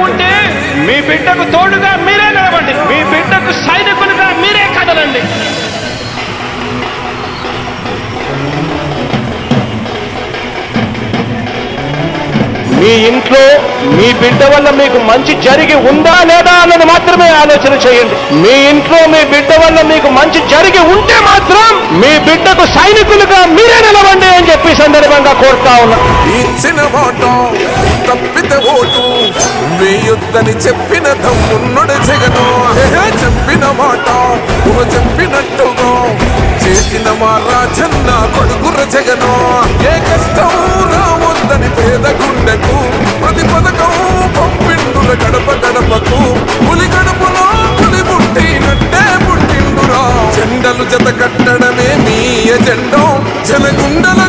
ఉంటే మీ బిడ్డకు తోడుగా మీరే నిలవండి, మీ బిడ్డకు సైనికులుగా మీరే కదలండి. మీ ఇంట్లో మీ బిడ్డ వల్ల మీకు మంచి జరిగి ఉందా లేదా అన్నది మాత్రమే ఆలోచన చేయండి. మీ ఇంట్లో మీ బిడ్డ వల్ల మీకు మంచి జరిగి ఉంటే మాత్రం మీ బిడ్డకు సైనికులుగా మీరే నిలవండి అని చెప్పి సందర్భంగా కోరుతా ఉన్నా. ఇచ్చిన మాట తప్పితే ఓటు వేయొద్దని చెప్పిన దమ్మున్నడు జగను. చెప్పిన మాట చెప్పినట్టుగా చేసిన మా రాజన్న కొడుకుర జగను. ఏ కష్టం రావద్దని పేద గుండెకు ప్రతి పథకం పంపిండుల గడప గడపకు. పులి గడపలో పులి పుట్టినట్టే పుట్టిండురా. జెండలు జత కట్టడమే మీ ఎజెండో. జనగుండల